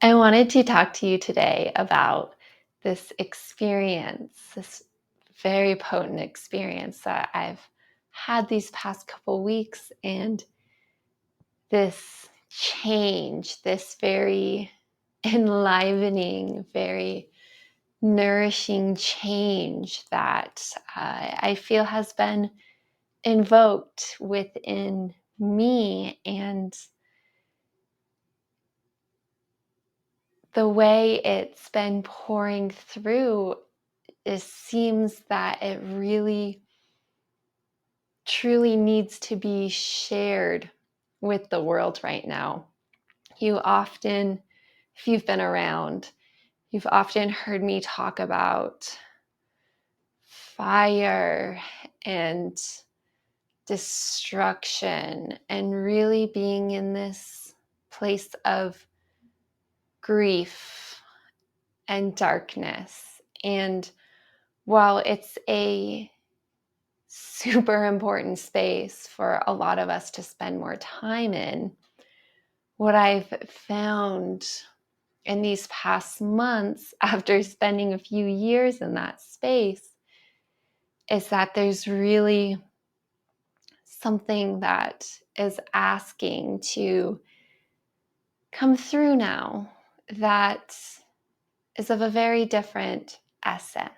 I wanted to talk to you today about this experience, this very potent experience that I've had these past couple weeks, and this change, this very enlivening, very nourishing change that I feel has been invoked within me. And the way it's been pouring through, it seems that it really truly needs to be shared with the world right now. You often, if you've been around, you've often heard me talk about fire and destruction and really being in this place of grief and darkness. And while it's a super important space for a lot of us to spend more time in, what I've found in these past months after spending a few years in that space is that there's really something that is asking to come through now that is of a very different essence.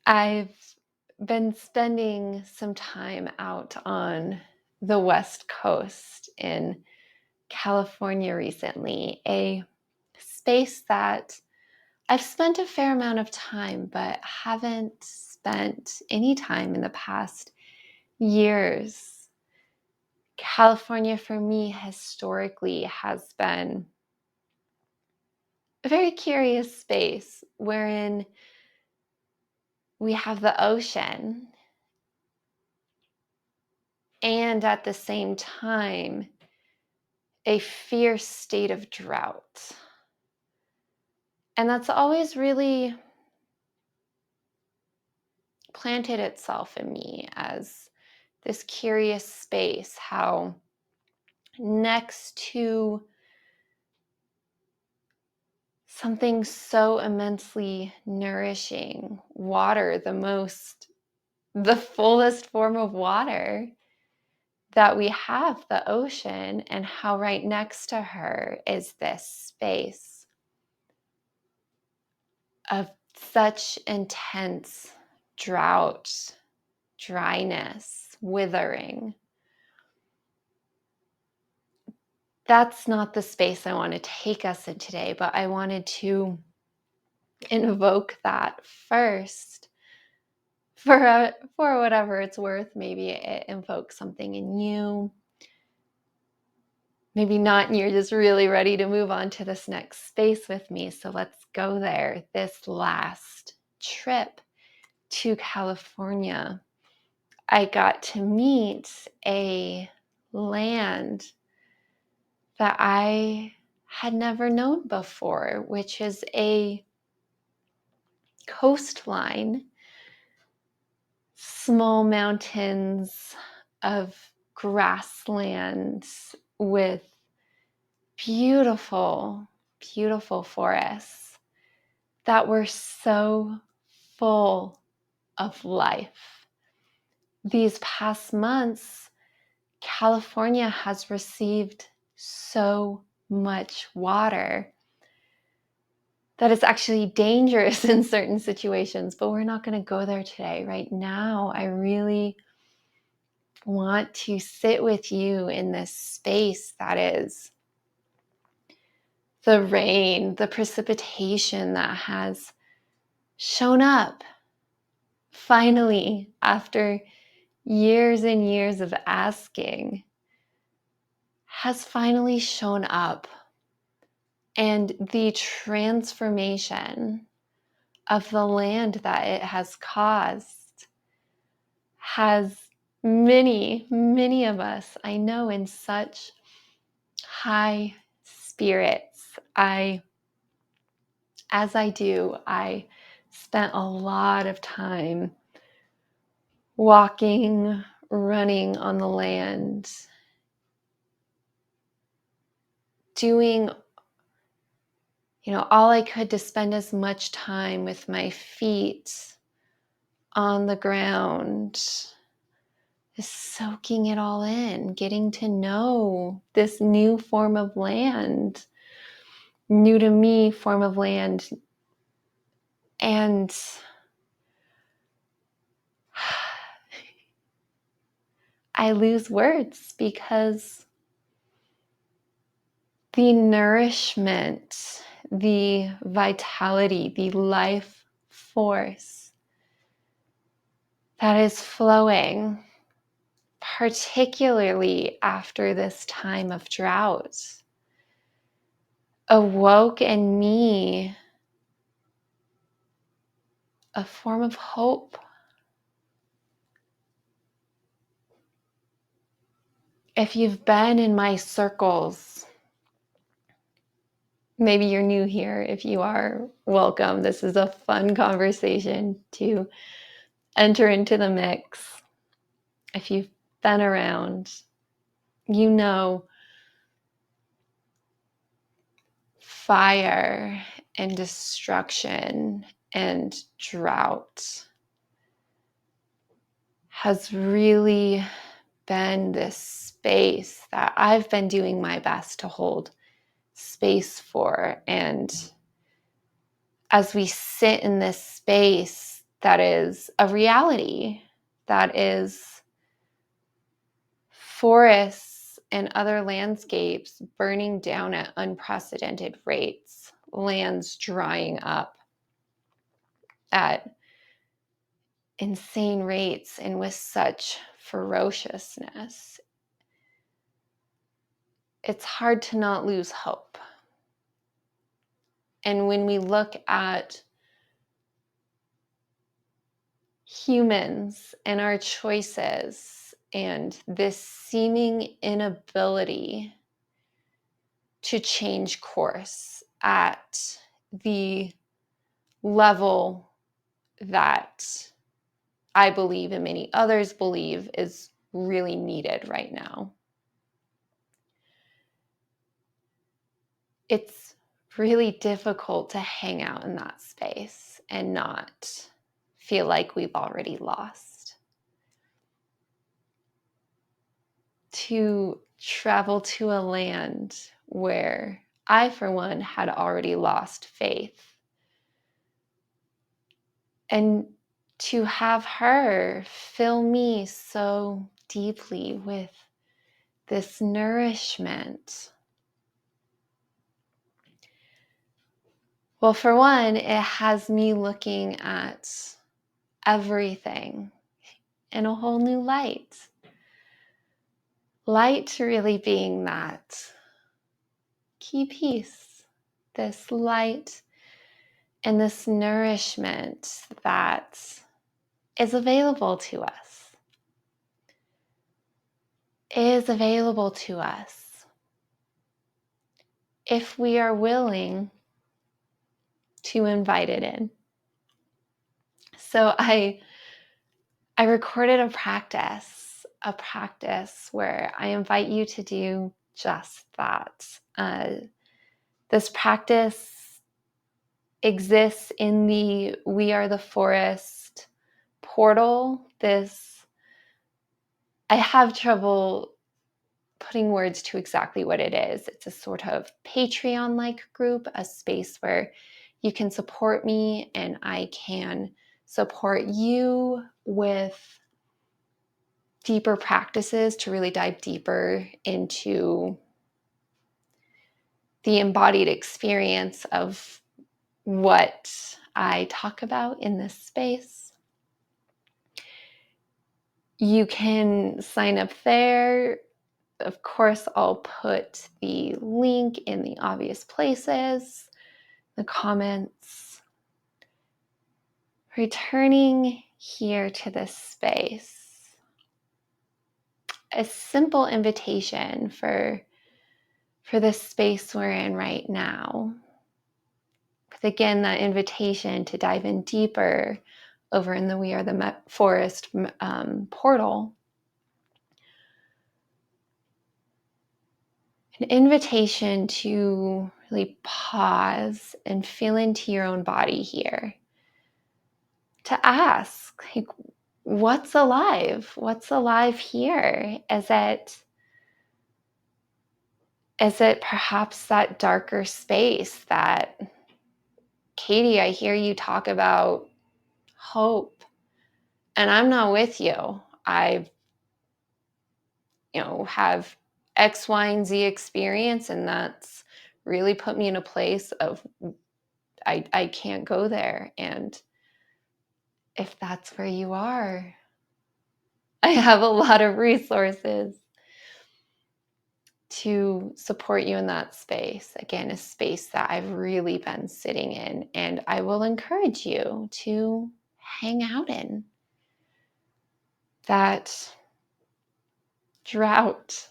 I've been spending some time out on the West Coast in California recently, a space that I've spent a fair amount of time, but haven't spent any time in the past years. California for me historically has been a very curious space wherein we have the ocean and at the same time a fierce state of drought. And that's always really planted itself in me as this curious space, how next to something so immensely nourishing, water, the fullest form of water that we have, the ocean, and how right next to her is this space of such intense drought, dryness, withering. That's not the space I want to take us in today, but I wanted to invoke that first for whatever it's worth. Maybe it invokes something in you. Maybe not, and you're just really ready to move on to this next space with me. So let's go there. This last trip to California, I got to meet a land that I had never known before, which is a coastline, small mountains of grasslands with beautiful, beautiful forests that were so full of life. These past months, California has received so much water that it's actually dangerous in certain situations, but we're not going to go there today. Right now, I really want to sit with you in this space that is the rain, the precipitation that has shown up finally after years and years of asking, has finally shown up. And the transformation of the land that it has caused has many of us, I know, in such high spirits. As I do, I spent a lot of time walking, running on the land, doing, all I could to spend as much time with my feet on the ground, is soaking it all in, getting to know this new form of land, new to me form of land. And I lose words because the nourishment, the vitality, the life force that is flowing, particularly after this time of drought, awoke in me a form of hope. If you've been in my circles, maybe you're new here. If you are, welcome. This is a fun conversation to enter into the mix. If you've been around, you know fire and destruction and drought has really been this space that I've been doing my best to hold space for. And as we sit in this space that is a reality, that is forests and other landscapes burning down at unprecedented rates, lands drying up at insane rates and with such ferociousness, it's hard to not lose hope. And when we look at humans and our choices and this seeming inability to change course at the level that I believe and many others believe is really needed right now, it's really difficult to hang out in that space and not feel like we've already lost. To travel to a land where I, for one, had already lost faith, and to have her fill me so deeply with this nourishment. Well, for one, it has me looking at everything in a whole new light. Light really being that key piece, this light and this nourishment that is available to us, is available to us if we are willing to invite it in. So I recorded a practice where I invite you to do just that. This practice exists in the We Are the Forest portal. I have trouble putting words to exactly what it is. It's a sort of Patreon-like group, a space where you can support me and I can support you with deeper practices to really dive deeper into the embodied experience of what I talk about in this space. You can sign up there. Of course, I'll put the link in the obvious places, the comments. Returning here to this space, a simple invitation for this space we're in right now. With again, that invitation to dive in deeper over in the We Are the Forest portal. an invitation to really pause and feel into your own body here. To ask, like, what's alive? What's alive here? Is it perhaps that darker space that, Katie, I hear you talk about hope, and I'm not with you. I, have X, Y, and Z experience, and that's really put me in a place of I can't go there. And if that's where you are, I have a lot of resources to support you in that space. Again, a space that I've really been sitting in, and I will encourage you to hang out in that drought,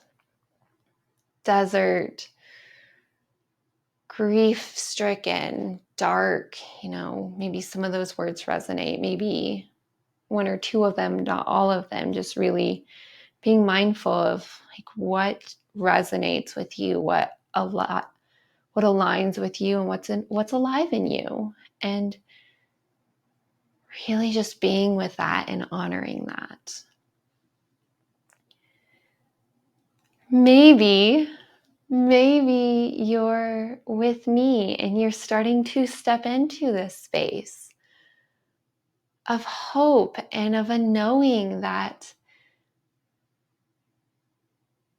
desert, grief stricken, dark. Maybe some of those words resonate, maybe one or two of them, not all of them. Just really being mindful of like what resonates with you, what aligns with you, and what's alive in you, and really just being with that and honoring that. Maybe you're with me and you're starting to step into this space of hope and of a knowing that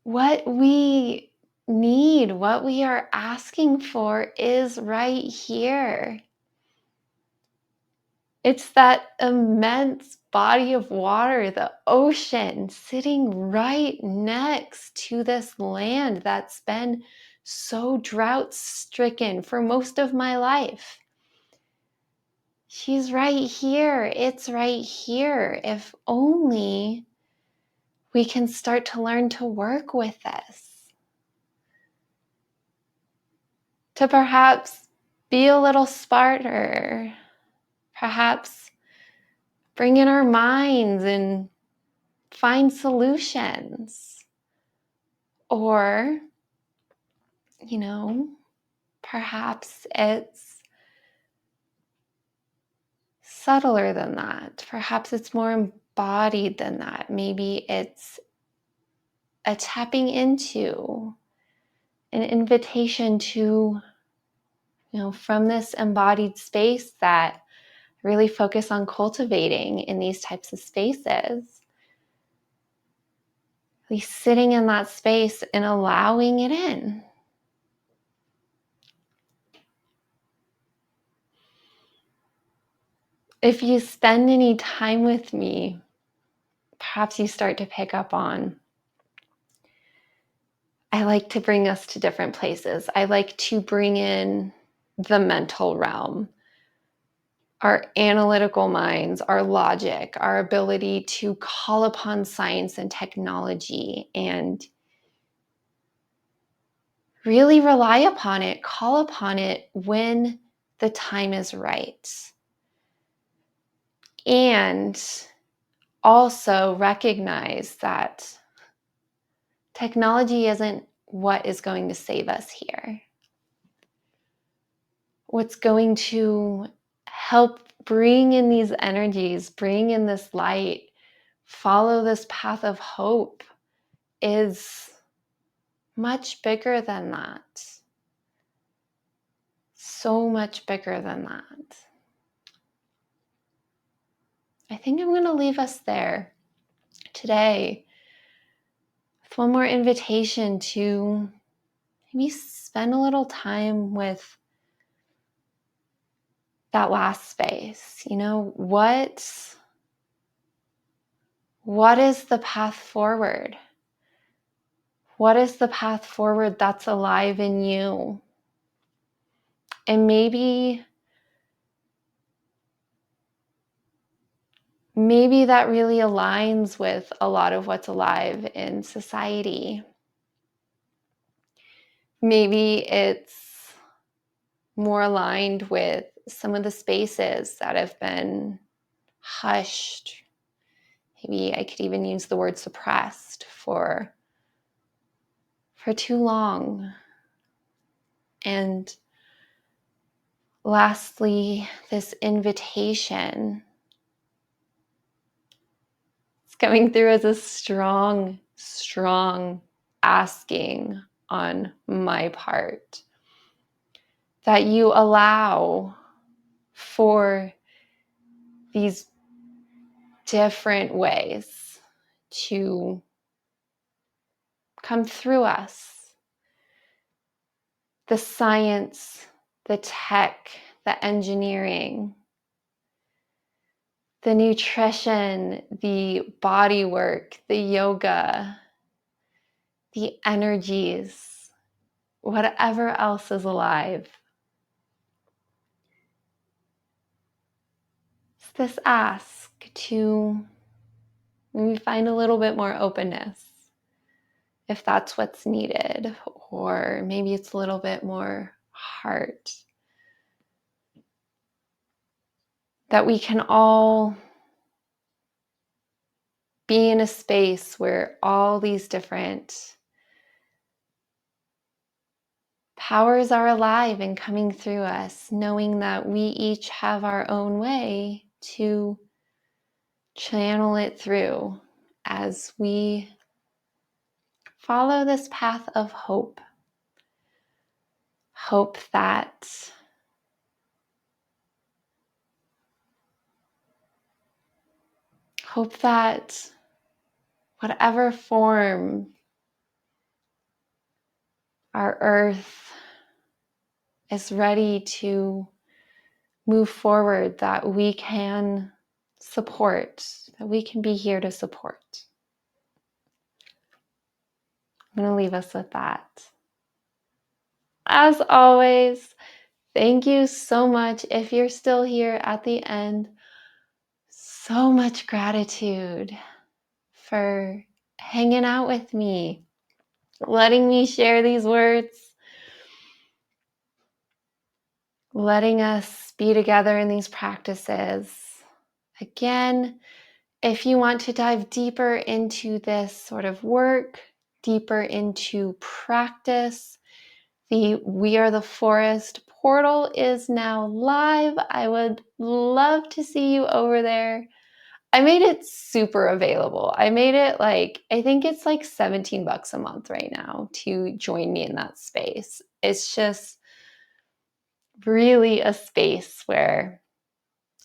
what we need, what we are asking for, is right here. It's that immense body of water, the ocean, sitting right next to this land that's been so drought stricken for most of my life. She's right here. It's right here. If only we can start to learn to work with this, to perhaps be a little smarter, perhaps bring in our minds and find solutions. Or, perhaps it's subtler than that. Perhaps it's more embodied than that. Maybe it's a tapping into, an invitation to, from this embodied space that really focus on cultivating in these types of spaces. Really sitting in that space and allowing it in. If you spend any time with me, perhaps you start to pick up on, I like to bring us to different places. I like to bring in the mental realm, our analytical minds, our logic, our ability to call upon science and technology and really rely upon it, call upon it when the time is right. And also recognize that technology isn't what is going to save us here. What's going to help bring in these energies, bring in this light, follow this path of hope is much bigger than that. So much bigger than that. I think I'm going to leave us there today with one more invitation to maybe spend a little time with that last space. What is the path forward? What is the path forward that's alive in you? And maybe that really aligns with a lot of what's alive in society. Maybe it's more aligned with some of the spaces that have been hushed. Maybe I could even use the word suppressed for for too long. And lastly, this invitation is coming through as a strong, strong asking on my part that you allow for these different ways to come through us. The science, the tech, the engineering, the nutrition, the body work, the yoga, the energies, whatever else is alive. It's this ask to maybe find a little bit more openness if that's what's needed, or maybe it's a little bit more heart. That we can all be in a space where all these different powers are alive and coming through us, knowing that we each have our own way to channel it through as we follow this path of hope. Hope that whatever form our earth is ready to move forward, that we can support, that we can be here to support. I'm going to leave us with that. As always, thank you so much. If you're still here at the end, so much gratitude for hanging out with me, letting me share these words, letting us be together in these practices. Again, if you want to dive deeper into this sort of work, deeper into practice, the We Are the Forest portal is now live. I would love to see you over there. I made it super available. I made it I think it's like $17 a month right now to join me in that space. It's just really a space where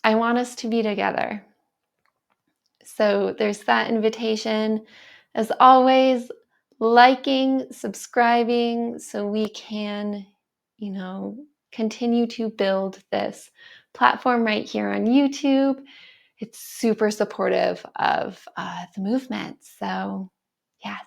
I want us to be together. So there's that invitation. As always, liking, subscribing so we can, continue to build this platform right here on YouTube. It's super supportive of the movement. So yes,